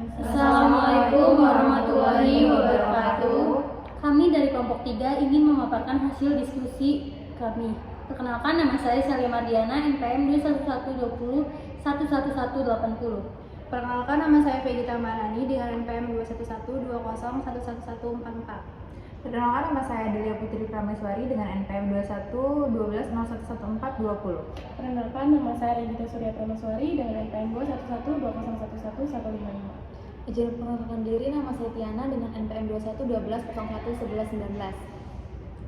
Assalamualaikum warahmatullahi wabarakatuh. Kami dari kelompok 3 ingin memaparkan hasil diskusi kami. Perkenalkan, nama saya Salimah Diana, NPM 211201180. Perkenalkan, nama saya Vegita Marani dengan NPM 21120111144. Perkenalkan, nama saya Delia Putri Prameswari dengan NPM 212111420. Perkenalkan, nama saya Regita Surya Prameswari dengan NPM 21120111155. Izin perkenalkan diri, nama saya Tiana dengan NPM 2112011119.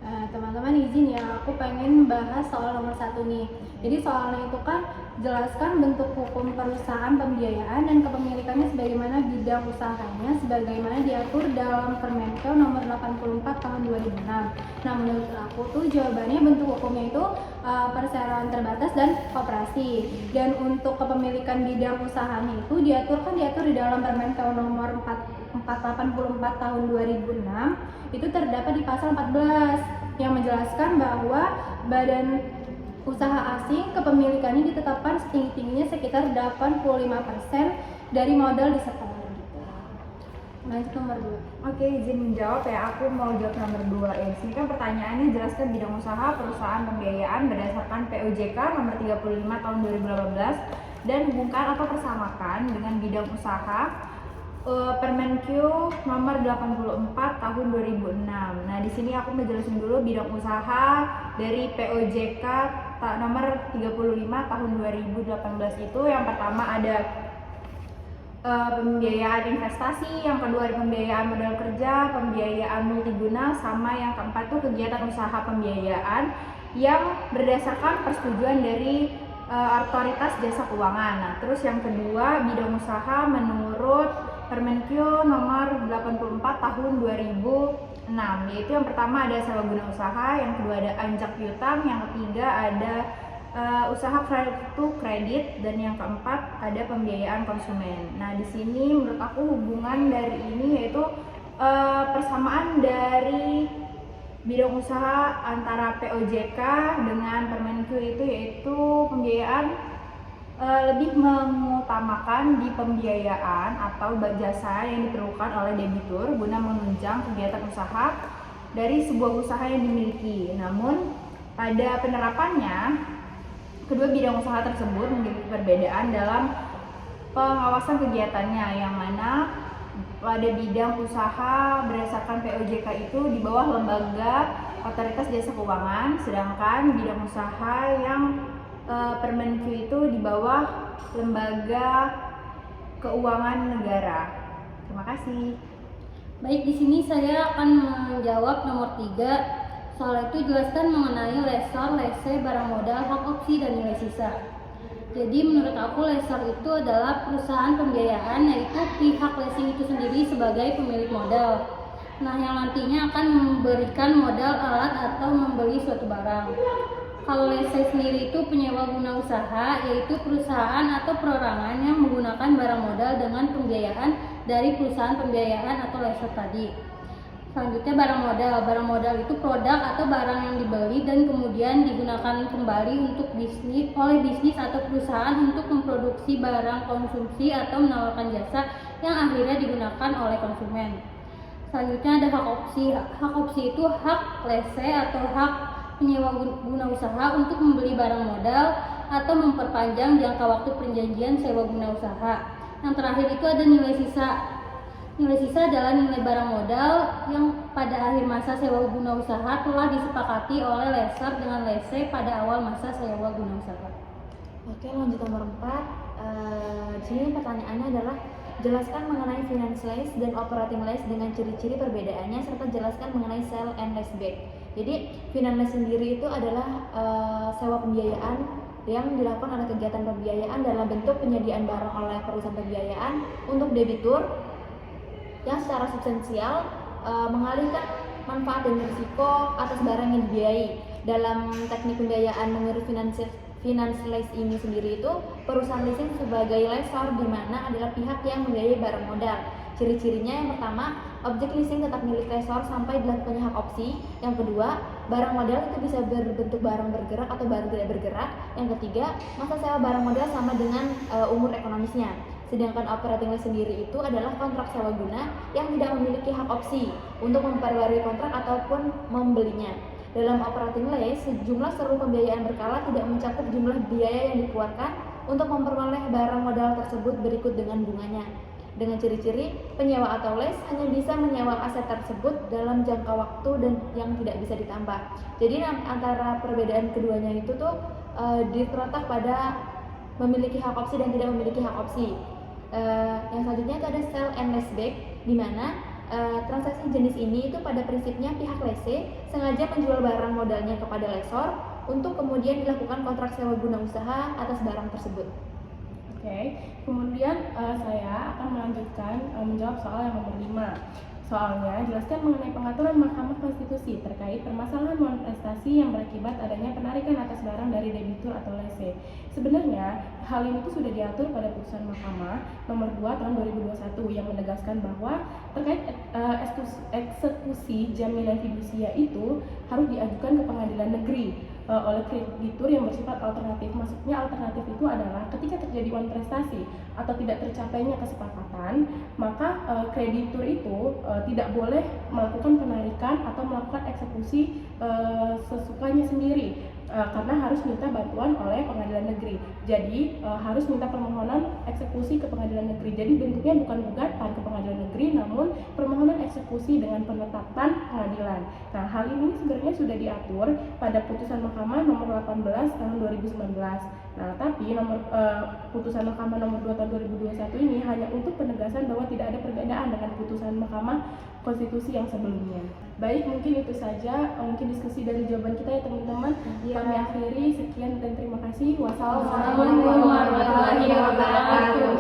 Teman-teman izin ya, aku pengen bahas soal nomor 1 nih. Jadi soalnya itu kan jelaskan bentuk hukum perusahaan, pembiayaan dan kepemilikannya sebagaimana bidang usahanya sebagaimana diatur dalam Permenkeu nomor 84 tahun 2006. Nah, menurut aku tuh jawabannya bentuk hukumnya itu perseroan terbatas dan koperasi. Dan untuk kepemilikan bidang usahanya itu diatur di dalam Permenkeu nomor 484 tahun 2006. Itu terdapat di pasal 14 yang menjelaskan bahwa badan usaha asing kepemilikannya ditetapkan setinggi-tingginya sekitar 85% dari modal disetor gitu. Lanjut nomor 2. Oke, izin menjawab ya, aku mau jawab nomor 2 ya. Sini kan pertanyaannya jelaskan bidang usaha perusahaan pembiayaan berdasarkan POJK nomor 35 tahun 2018 dan hubungkan atau persamakan dengan bidang usaha Permenkeu nomor 84 tahun 2006. Nah, di sini aku menjelaskan dulu bidang usaha dari POJK nomor 35 tahun 2018 itu. Yang pertama ada pembiayaan investasi, yang kedua ada pembiayaan modal kerja, pembiayaan multiguna, sama yang keempat itu kegiatan usaha pembiayaan yang berdasarkan persetujuan dari otoritas jasa keuangan. Nah, terus yang kedua bidang usaha menurut Permenkeu nomor 84 tahun 2006, yaitu yang pertama ada sewa guna usaha, yang kedua ada anjak piutang, yang ketiga ada usaha kartu kredit, dan yang keempat ada pembiayaan konsumen. Nah, di sini menurut aku hubungan dari ini yaitu persamaan dari bidang usaha antara POJK dengan Permenkeu itu yaitu pembiayaan lebih mengutamakan di pembiayaan atau jasa yang diperlukan oleh debitur guna menunjang kegiatan usaha dari sebuah usaha yang dimiliki. Namun pada penerapannya kedua bidang usaha tersebut memiliki perbedaan dalam pengawasan kegiatannya, yang mana pada bidang usaha berdasarkan POJK itu di bawah lembaga otoritas jasa keuangan, sedangkan bidang usaha yang Permenkeu itu di bawah lembaga keuangan negara. Terima kasih. Baik, di sini saya akan menjawab nomor 3. Soal itu jelaskan mengenai lessor, lese, barang modal, hak opsi dan nilai sisa. Jadi menurut aku lessor itu adalah perusahaan pembiayaan, yaitu pihak leasing itu sendiri sebagai pemilik modal. Nah, yang nantinya akan memberikan modal alat atau membeli suatu barang. Kalau lese sendiri itu penyewa guna usaha, yaitu perusahaan atau perorangan yang menggunakan barang modal dengan pembiayaan dari perusahaan pembiayaan atau lessor tadi. Selanjutnya barang modal. Barang modal itu produk atau barang yang dibeli dan kemudian digunakan kembali untuk oleh bisnis atau perusahaan untuk memproduksi barang konsumsi atau menawarkan jasa yang akhirnya digunakan oleh konsumen. Selanjutnya ada hak opsi. Hak opsi itu hak lese atau hak penyewa guna usaha untuk membeli barang modal atau memperpanjang jangka waktu perjanjian sewa guna usaha. Yang terakhir itu ada nilai sisa. Nilai sisa adalah nilai barang modal yang pada akhir masa sewa guna usaha telah disepakati oleh lessor dengan lese pada awal masa sewa guna usaha. Oke, lanjut nomor 4. Di sini pertanyaannya adalah jelaskan mengenai finance lease dan operating lease dengan ciri-ciri perbedaannya serta jelaskan mengenai sell and leaseback. Jadi finance lease sendiri itu adalah sewa pembiayaan yang dilakukan oleh kegiatan pembiayaan dalam bentuk penyediaan barang oleh perusahaan pembiayaan untuk debitur yang secara substansial mengalihkan manfaat dan risiko atas barang yang dibiayai. Dalam teknik pembiayaan menurut finance lease ini sendiri itu perusahaan leasing sebagai lessor di mana adalah pihak yang membiayai barang modal. Ciri-cirinya yang pertama, objek leasing tetap milik lessor sampai dilakukannya hak opsi. Yang kedua, barang modal itu bisa berbentuk barang bergerak atau barang tidak bergerak. Yang ketiga, masa sewa barang modal sama dengan umur ekonomisnya. Sedangkan operating lease sendiri itu adalah kontrak sewa guna yang tidak memiliki hak opsi untuk memperbarui kontrak ataupun membelinya. Dalam operating lease, sejumlah seluruh pembiayaan berkala tidak mencakup jumlah biaya yang dikeluarkan untuk memperoleh barang modal tersebut berikut dengan bunganya. Dengan ciri-ciri, penyewa atau lease hanya bisa menyewa aset tersebut dalam jangka waktu dan yang tidak bisa ditambah. Jadi antara perbedaan keduanya itu tuh terletak pada memiliki hak opsi dan tidak memiliki hak opsi. Yang selanjutnya itu ada sell and leaseback, di mana transaksi jenis ini itu pada prinsipnya pihak lese sengaja menjual barang modalnya kepada lesor untuk kemudian dilakukan kontrak sewa guna usaha atas barang tersebut. Oke, kemudian saya akan melanjutkan menjawab soal yang nomor 5. Soalnya, jelaskan mengenai pengaturan Mahkamah Konstitusi terkait permasalahan non-prestasi yang berakibat adanya penarikan atas barang dari debitur atau lese. Sebenarnya, hal ini tuh sudah diatur pada putusan Mahkamah nomor 2 tahun 2021 yang menegaskan bahwa terkait eksekusi jaminan fidusia itu harus diajukan ke pengadilan negeri oleh kreditur yang bersifat alternatif. Maksudnya alternatif itu adalah ketika terjadi uang prestasi atau tidak tercapainya kesepakatan, maka kreditur itu tidak boleh melakukan penarikan atau melakukan eksekusi sesukanya sendiri, karena harus minta bantuan oleh pengadilan negeri. Jadi harus minta permohonan eksekusi ke pengadilan negeri. Jadi bentuknya bukan gugatan ke pengadilan negeri, namun permohonan eksekusi dengan penetapan pengadilan. Nah, hal ini sebenarnya sudah diatur pada putusan Mahkamah nomor 18 tahun 2019. Nah, tapi putusan Mahkamah nomor 2 tahun 2021 ini hanya untuk penegasan bahwa tidak ada perbedaan dengan putusan Mahkamah Konstitusi yang sebelumnya. Baik, mungkin itu saja mungkin diskusi dari jawaban kita ya teman-teman. Kami akhiri, sekian dan terima kasih. Wassalamualaikum Warahmatullahi wabarakatuh.